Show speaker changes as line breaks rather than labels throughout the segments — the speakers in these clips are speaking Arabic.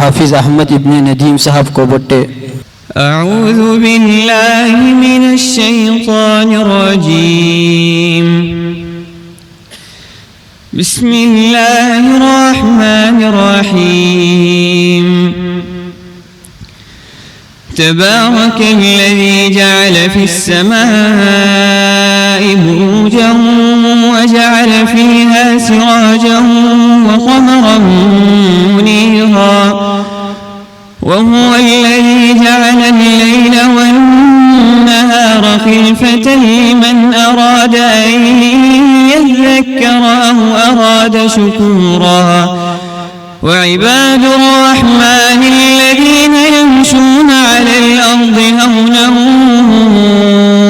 हाफिज अहमद इब्ने नदीम साहब को बट्टे।
अऊज़ु बिल्लाहि मिनश शैतानिर रजीम। बिस्मिल्लाहिर रहमानिर रहीम। तबारकल्लज़ी जअल फिस्समाइ बुरूजन वजअल फ़ीहा सिराजन वक़मरन मुनीरा वहुव अल्लज़ी जअल अल-लैल वन-नहार खिल्फ़तन लिमन अराद अन यज़्ज़क्कर अव अराद शुकूरा। وعباد الرحمن الذين يمشون على الأرض هونا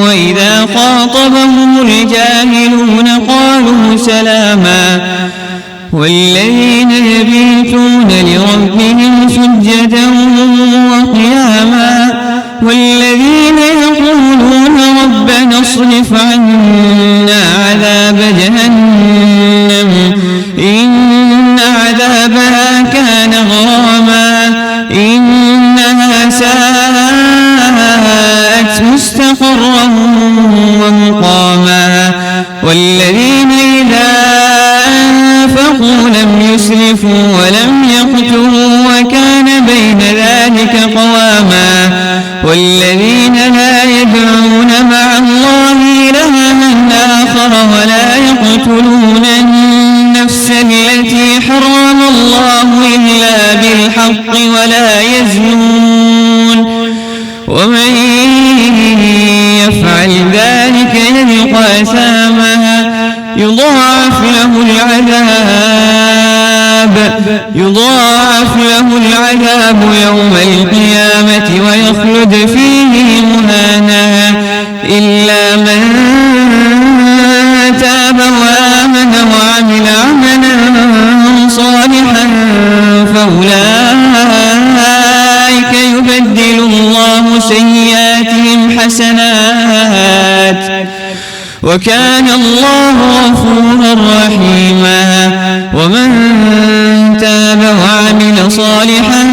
وإذا خاطبهم الجاهلون قالوا سلاما والذين يبيتون لربهم سجدا وقياما والذين يقولون ربنا اصرف عنا عذاب جهنم إن عذابها كان غراما إنها ساءت مستقرا ومقاما والذين إذا أنفقوا لم يسرفوا ولم يقتروا وكان بين ذلك قواما والذين لا يدعون مع الله إلها آخر ولا يقتلون النفس التي حرم الله إلا بالحق ولا يزنون ومن يفعل ذلك يلقى أثاما يضاعف له العذاب يوم القيامة ويخلد فيه مهانا إلا من تاب وآمن وعمل عملا صالحا فأولئك يبدل الله سيئاتهم حسنات وكان الله غفورا رحيما. ومن تاب وعمل صالحا